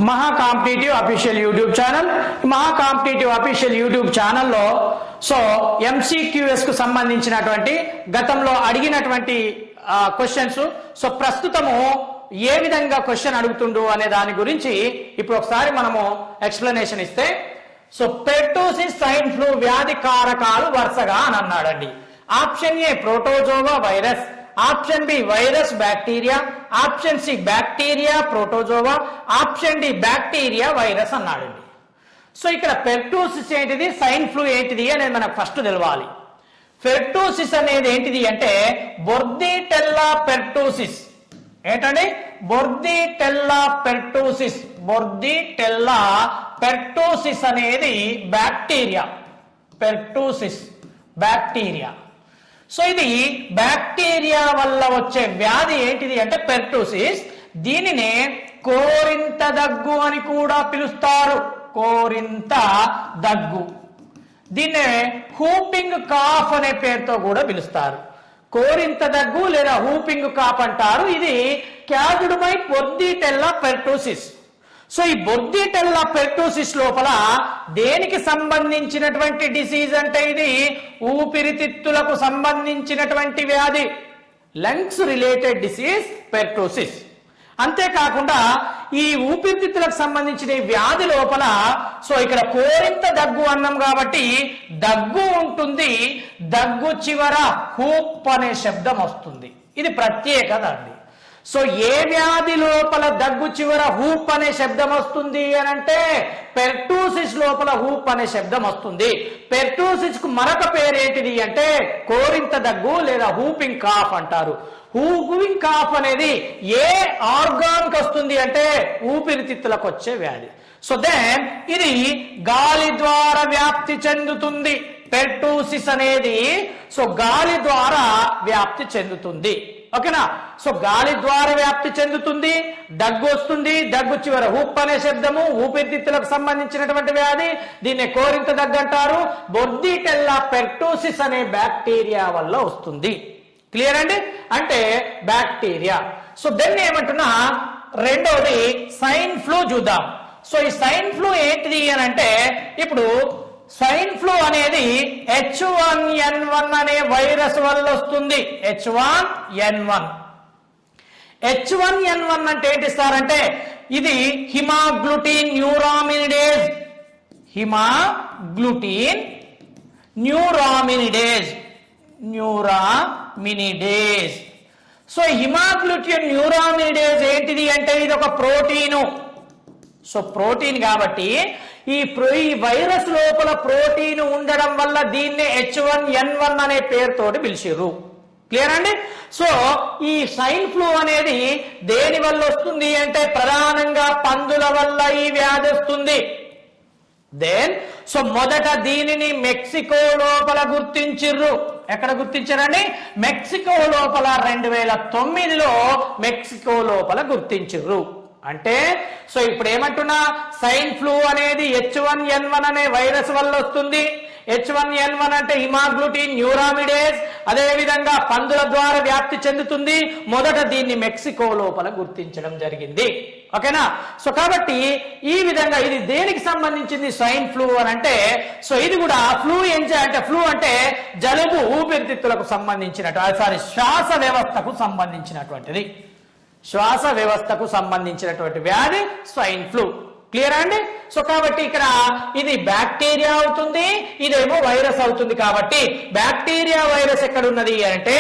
మహా competitive official YouTube channel. మహా competitive official YouTube ఛానల్లో ఎంసీక్యూఎస్ కు సంబంధించినటువంటి గతంలో అడిగినటువంటి క్వశ్చన్స్ ప్రస్తుతము ఏ విధంగా క్వశ్చన్ అడుగుతుండు అనే దాని గురించి ఇప్పుడు ఒకసారి మనము ఎక్స్ప్లెనేషన్ ఇస్తే పెర్టూసిస్ స్వైన్ ఫ్లూ వ్యాధి కారకాలు వరుసగా అని అన్నాడండి. Option A protozoa virus, option B virus bacteria, option C bacteria protozoa, option D bacteria virus అన్నాడండి. ఇక్కడ పెర్టూసిస్ ఏంటిది, స్వైన్ ఫ్లూ ఏంటిది అనేది మనకు ఫస్ట్ తెలవాలి. పెర్టూసిస్ అనేది ఏంటిది అంటే బొర్దిటెల్లా పెర్టూసిస్. ఏంటండి బొర్దిటెల్లా పెర్టూసిస్. బొర్దిటెల్లా పెర్టూసిస్ అనేది బ్యాక్టీరియా. పెర్టూసిస్ బ్యాక్టీరియా. ఇది బ్యాక్టీరియా వల్ల వచ్చే వ్యాధి ఏంటిది అంటే పెర్టూసిస్. దీనినే కోరింత దగ్గు అని కూడా పిలుస్తారు. కోరింత దగ్గు. దీన్నే హూపింగ్ కాఫ్ అనే పేరుతో కూడా పిలుస్తారు. కోరింత దగ్గు లేదా హూపింగ్ కాఫ్ అంటారు. ఇది క్యాజ్డ్ బై బొర్దిటెల్లా పెర్టూసిస్. ఈ బొర్దిటెల్లా పెర్టూసిస్ లోపల దేనికి సంబంధించినటువంటి డిసీజ్ అంటే ఇది ఊపిరితిత్తులకు సంబంధించినటువంటి వ్యాధి. Lungs related disease pertussis. అంతేకాకుండా ఈ ఊపిరితిత్తులకు సంబంధించిన వ్యాధి లోపల ఇక్కడ కోరింత దగ్గు అన్నాం కాబట్టి దగ్గు ఉంటుంది. దగ్గు చివర హూప్ అనే శబ్దం వస్తుంది. ఇది ప్రత్యేకత అండి. ఏ వ్యాధి లోపల దగ్గు చివర హూప్ అనే శబ్దం వస్తుంది అని అంటే పెర్టూసిస్ లోపల హూప్ అనే శబ్దం వస్తుంది. పెర్టూసిస్ కు మరొక పేరు ఏంటిది అంటే కోరింత దగ్గు లేదా హూపింగ్ కాఫ్ అంటారు. హూపింగ్ కాఫ్ అనేది ఏ ఆర్గాన్ కి వస్తుంది అంటే ఊపిరితిత్తులకు వచ్చే వ్యాధి. దెన్ ఇది గాలి ద్వారా వ్యాప్తి చెందుతుంది. పెర్టూసిస్ అనేది గాలి ద్వారా వ్యాప్తి చెందుతుంది. ఓకేనా? గాలి ద్వారా వ్యాప్తి చెందుతుంది. దగ్గు వస్తుంది. దగ్గు చివర హూప్ అనే శబ్దము. ఊపిరితిత్తులకు సంబంధించినటువంటి వ్యాధి. దీన్ని కోరింత దగ్గు అంటారు. బొర్దిటెల్లా పెర్టూసిస్ అనే బ్యాక్టీరియా వల్ల వస్తుంది. క్లియర్ అండి? అంటే బ్యాక్టీరియా. దెన్ ఏమంటున్నా రెండోది స్వైన్ ఫ్లూ చూద్దాం. ఈ స్వైన్ ఫ్లూ ఏంటిది అని అంటే ఇప్పుడు స్వైన్ ఫ్లూ అనేది H1N1 అనే వైరస్ వల్ల వస్తుంది. H1N1. H1N1 అంటే ఏంటి సార్ అంటే ఇది హిమాగ్లుటిన్ న్యూరామినిడేజ్. హిమాగ్లుటిన్ న్యూరామినిడేజ్. న్యూరామినిడేజ్. హిమాగ్లుటిన్ న్యూరామినిడేజ్ ఏంటిది అంటే ఇది ఒక ప్రోటీను. ప్రోటీన్ కాబట్టి ఈ వైరస్ లోపల ప్రోటీన్ ఉండడం వల్ల దీన్ని H1N1 అనే పేరుతోటి పిలిచిర్రు. క్లియర్ అండి? ఈ స్వైన్ ఫ్లూ అనేది దేని వల్ల వస్తుంది అంటే ప్రధానంగా పందుల వల్ల ఈ వ్యాధి వస్తుంది. దెన్ మొదట దీనిని మెక్సికో లోపల గుర్తించిర్రు. ఎక్కడ గుర్తించారండి? మెక్సికో లోపల 2009లో మెక్సికో లోపల గుర్తించిర్రు. అంటే ఇప్పుడు ఏమంటున్నా స్వైన్ ఫ్లూ అనేది H1N1 అనే వైరస్ వల్ల వస్తుంది. H1N1 అంటే హిమాగ్లుటిన్ న్యూరామిడేజ్. అదే విధంగా పందుల ద్వారా వ్యాప్తి చెందుతుంది. మొదట దీన్ని మెక్సికో లోపల గుర్తించడం జరిగింది. ఓకేనా? కాబట్టి ఈ విధంగా ఇది దేనికి సంబంధించింది స్వైన్ ఫ్లూ అని అంటే ఇది కూడా ఫ్లూ అంటే ఫ్లూ అంటే జలుబు ఊపిరితిత్తులకు సంబంధించినటువంటి శ్వాస వ్యవస్థకు సంబంధించినటువంటిది. శ్వాస వ్యవస్థకు సంబంధించినటువంటి వ్యాధి స్వైన్ ఫ్లూ. క్లియర్ అండి? కాబట్టి ఇక్కడ ఇది బ్యాక్టీరియా అవుతుంది, ఇదేమో వైరస్ అవుతుంది. కాబట్టి బ్యాక్టీరియా వైరస్ ఎక్కడ ఉన్నది అంటే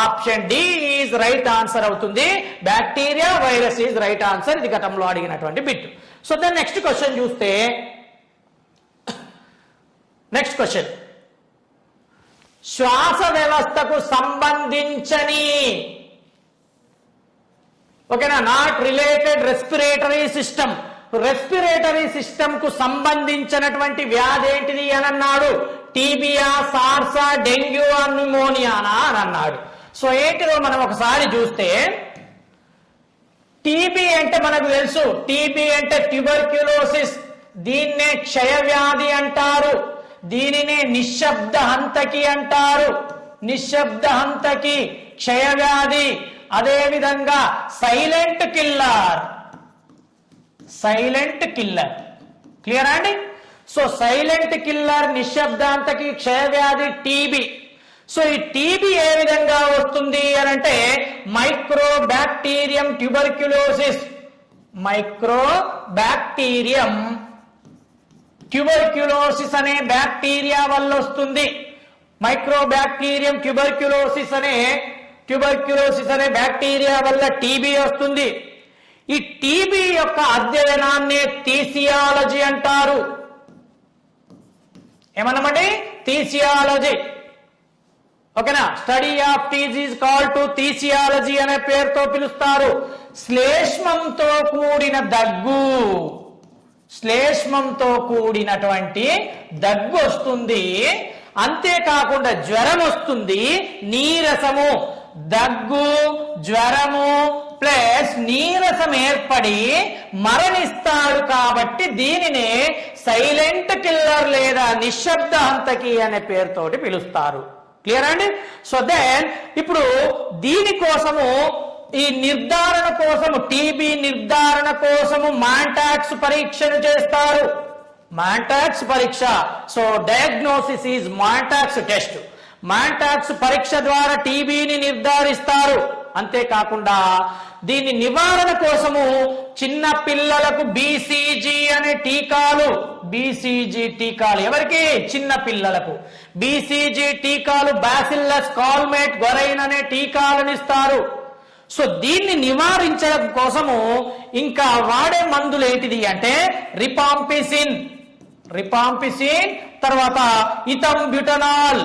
option D is right answer అవుతుంది. Bacteria virus is right answer. ఇది గతంలో అడిగినటువంటి బిట్. దెన్ నెక్స్ట్ క్వశ్చన్ చూస్తే నెక్స్ట్ క్వశ్చన్ శ్వాస వ్యవస్థకు సంబంధించని ఓకేనా not related respiratory system. Respiratory system కు సంబంధించినటువంటి వ్యాధి ఏంటిది అని అన్నాడు. టీబియా, సార్సా, డెంగ్యూ, న్యూమోనియానా అని అన్నాడు. ఏంటిదో మనం ఒకసారి చూస్తే టీబీ అంటే మనకు తెలుసు. టీబీ అంటే ట్యూబర్క్యులోసిస్. దీన్నే క్షయవ్యాధి అంటారు. దీనినే నిశ్శబ్ద హంతకి అంటారు. నిశ్శబ్ద హంతకి, క్షయవ్యాధి. అదే విధంగా silent killer. Silent killer. Clear అండి? సో సైలెంట్ కిల్లర్, నిశ్శబ్దాంతకి, క్షయవ్యాధి, టీబీ. సో ఈ టీబీ ఏ విధంగా వస్తుంది అని అంటే మైక్రోబాక్టీరియం ట్యూబర్క్యులోసిస్, మైక్రోబాక్టీరియం ట్యూబర్క్యులోసిస్ అనే బ్యాక్టీరియా వల్ల వస్తుంది. మైక్రోబాక్టీరియం ట్యూబర్క్యులోసిస్ అనే బ్యాక్టీరియా వల్ల టీబీ వస్తుంది. ఈ టీబీ యొక్క అధ్యయనాన్ని థీసియాలజీ అంటారు. ఏమన్నమండి? థీసియాలజీ. ఓకేనా? స్టడీ ఆఫ్ టీజ్ కాల్డ్ టు థీసియాలజీ అనే పేరుతో పిలుస్తారు. శ్లేష్మంతో కూడిన దగ్గు, శ్లేష్మంతో కూడినటువంటి దగ్గు వస్తుంది. అంతేకాకుండా జ్వరం వస్తుంది, నీరసము, దగ్గు, జ్వరము ప్లస్ నీరసం ఏర్పడి మరణిస్తాడు. కాబట్టి దీనినే సైలెంట్ కిల్లర్ లేదా నిశ్శబ్ద హంతకి అనే పేరుతోటి పిలుస్తారు. క్లియర్ అండి? సో దెన్ ఇప్పుడు దీనికోసము, ఈ నిర్ధారణ కోసము, టీబీ నిర్ధారణ కోసము మాంటాక్స్ పరీక్షను చేస్తారు. మాంటాక్స్ పరీక్ష. So diagnosis is Mantoux test. Mantoux పరీక్ష ద్వారా టీబీని నిర్ధారిస్తారు. అంతేకాకుండా దీని నివారణ కోసము చిన్న పిల్లలకు బీసీజీ అనే టీకాలు, బీసీజీ టీకాలు ఎవరికి? చిన్న పిల్లలకు బీసీజీ టీకాలు, బాసిల్లస్ కాల్మేట్ గొరైన్ అనే టీకాలను ఇస్తారు. సో దీన్ని నివారించడం కోసము ఇంకా వాడే మందులు ఏంటిది అంటే రిపాంపిసిన్, తర్వాత ఇథంబ్యూటనాల్,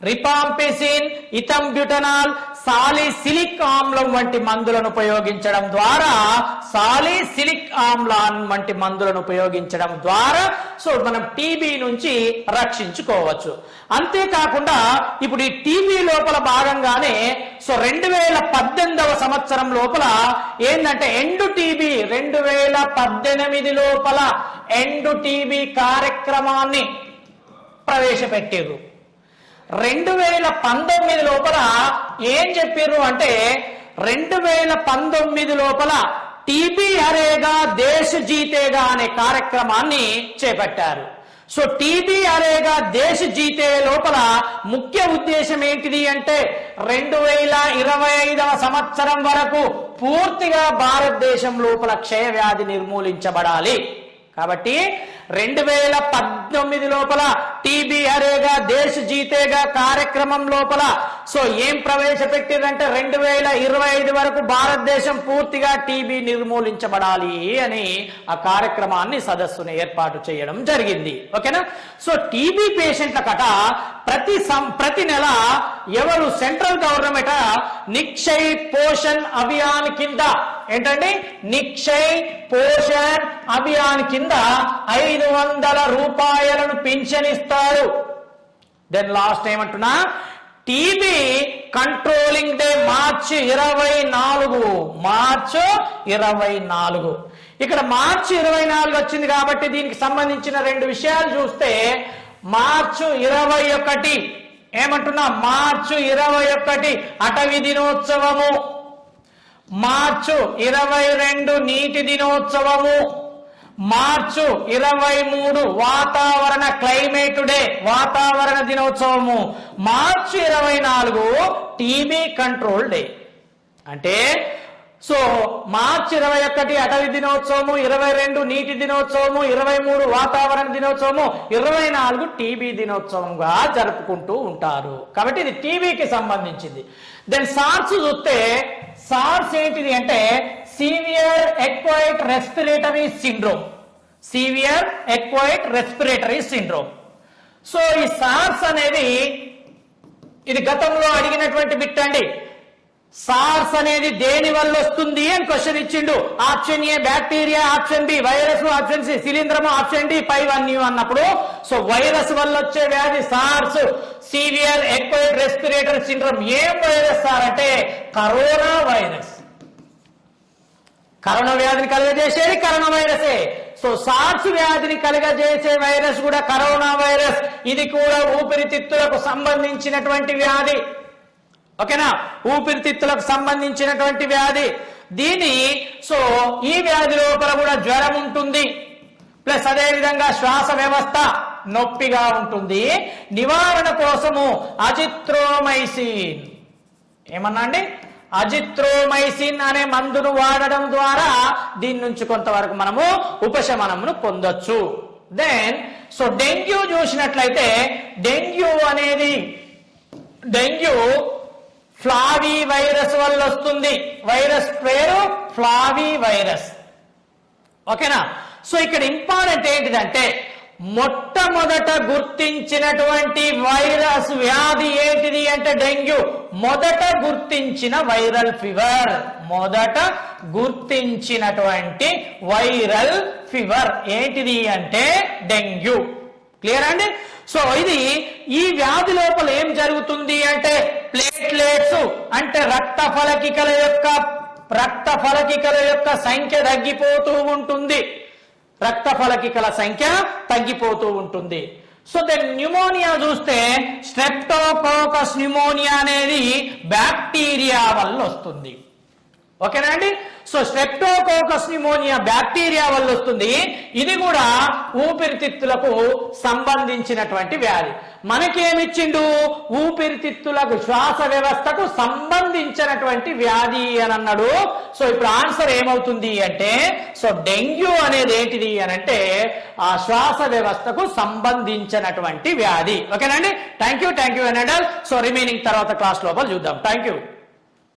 రిపాంపిసిన్, ఇథంబ్యూటనాల్, సాలిసిలిక్ ఆమ్లం వంటి మందులను ఉపయోగించడం ద్వారా, సో మనం టీబీ నుంచి రక్షించుకోవచ్చు. అంతేకాకుండా ఇప్పుడు ఈ టీబీ లోపల భాగంగానే సో 2018వ సంవత్సరం లోపల ఏంటంటే ఎండు టీబీ, 2018 లోపల ఎండు టీబీ కార్యక్రమాన్ని ప్రవేశపెట్టారు. 2019 లోపల ఏం చెప్పారు అంటే 2019 లోపల టీబీ హరేగా దేశ్ జీతేగా అనే కార్యక్రమాన్ని చేపట్టారు. సో టీబీ హరేగా దేశ్ జీతే లోపల ముఖ్య ఉద్దేశం ఏంటిది అంటే 2025వ సంవత్సరం వరకు పూర్తిగా భారతదేశం లోపల క్షయవ్యాధి నిర్మూలించబడాలి. కాబట్టి 2019 లోపల టీబీ హరేగా దేశ్ జీతేగా కార్యక్రమం లోపల సో ఏం ప్రవేశపెట్టిందంటే 2025 వరకు భారతదేశం పూర్తిగా టీబీ నిర్మూలించబడాలి అని ఆ కార్యక్రమాన్ని, సదస్సును ఏర్పాటు చేయడం జరిగింది. ఓకేనా? సో టీబీ పేషెంట్ల కట ప్రతి నెల ఎవరు సెంట్రల్ గవర్నమెంట్ నిక్షయ్ పోషణ్ అభియాన్ కింద, ఏంటండి? నిక్షయ్ పోషణ్ అభియాన్ కింద 500 రూపాయలను పింఛన్ ఇస్తారు. దెన్ లాస్ట్ ఏమంటున్నా, టీబీ కంట్రోలింగ్ డే మార్చి 24. ఇక్కడ మార్చి 24 వచ్చింది కాబట్టి దీనికి సంబంధించిన 2 విషయాలు చూస్తే మార్చి 21 ఏమంటున్నా, మార్చి 21 అటవీ దినోత్సవము, మార్చి 22 నీటి దినోత్సవము, మార్చి 23 వాతావరణ క్లైమేట్ డే, వాతావరణ దినోత్సవము, మార్చి 24 టీబీ కంట్రోల్ డే. అంటే సో మార్చి 21 అటవీ దినోత్సవము, 22 నీటి దినోత్సవము, 23 వాతావరణ దినోత్సవము, 24 టీబీ దినోత్సవంగా జరుపుకుంటూ ఉంటారు. కాబట్టి ఇది టీబీకి సంబంధించింది. దెన్ సార్స్ చూస్తే, సార్స్ ఏంటిది అంటే severe acute respiratory syndrome, severe acute respiratory syndrome. So ఈ సార్స్ అనేది ఇది గతంలో అడిగినటువంటి బిట్ అండి. సార్స్ అనేది దేని వల్ల వస్తుంది అని క్వశ్చన్ ఇచ్చిండు. Option A bacteria, option B virus, option C శిలీంధ్రము, ఆప్షన్ డి పైవన్యూ అన్నప్పుడు సో వైరస్ వల్ల వచ్చే వ్యాధి SARS, severe acute respiratory syndrome. ఏం వైరస్ సార్ అంటే కరోనా వైరస్. కరోనా వ్యాధిని కలుగజేసేది కరోనా వైరసే. సో సార్స్ వ్యాధిని కలుగజేసే వైరస్ కూడా కరోనా వైరస్. ఇది కూడా ఊపిరితిత్తులకు సంబంధించినటువంటి వ్యాధి. ఓకేనా? ఊపిరితిత్తులకు సంబంధించినటువంటి వ్యాధి. దీని సో ఈ వ్యాధి లోపల కూడా జ్వరం ఉంటుంది, ప్లస్ అదే విధంగా శ్వాస వ్యవస్థ నొప్పిగా ఉంటుంది. నివారణ కోసము అజిత్రోమైసిన్ ఏమన్నా అండి, అజిత్రోమైసిన్ అనే మందును వాడడం ద్వారా దీని నుంచి కొంతవరకు మనము ఉపశమనమును పొందొచ్చు. దెన్ సో డెంగ్యూ చూసినట్లయితే డెంగ్యూ ఫ్లావీ వైరస్ వల్ల వస్తుంది. వైరస్ పేరు ఫ్లావీ వైరస్. ఓకేనా? సో ఇక్కడ ఇంపార్టెంట్ ఏంటిదంటే మొట్టమొదట గుర్తించినటువంటి వైరస్ వ్యాధి ఏంటిది అంటే డెంగ్యూ. మొదట గుర్తించిన వైరల్ ఫీవర్, మొదట గుర్తించినటువంటి వైరల్ ఫీవర్ ఏంటిది అంటే డెంగ్యూ. క్లియర్ అండి? సో ఇది ఈ వ్యాధి లోపల ఏం జరుగుతుంది అంటే ప్లేట్లెట్స్ అంటే రక్త ఫలకికల యొక్క సంఖ్య తగ్గిపోతూ ఉంటుంది. రక్త ఫలకికల సంఖ్య తగ్గిపోతూ ఉంటుంది. సో దెన్ న్యూమోనియా చూస్తే స్ట్రెప్టోకోకస్ న్యూమోనియా అనేది బ్యాక్టీరియా వల్ల వస్తుంది. ఓకేనా అండి? సో స్ట్రెప్టోకోకస్ న్యూమోనియా బ్యాక్టీరియా వల్ల వస్తుంది. ఇది కూడా ఊపిరితిత్తులకు సంబంధించినటువంటి వ్యాధి. మనకేమిచ్చిండు? ఊపిరితిత్తులకు శ్వాస వ్యవస్థకు సంబంధించినటువంటి వ్యాధి అని అన్నాడు. సో ఇప్పుడు ఆన్సర్ ఏమవుతుంది అంటే సో డెంగ్యూ అనేది ఏంటిది అని అంటే ఆ శ్వాస వ్యవస్థకు సంబంధించినటువంటి వ్యాధి. ఓకేనండి? థ్యాంక్ యూ అనండి. సో రిమైనింగ్ తర్వాత క్లాస్ లోపల చూద్దాం. Thank you.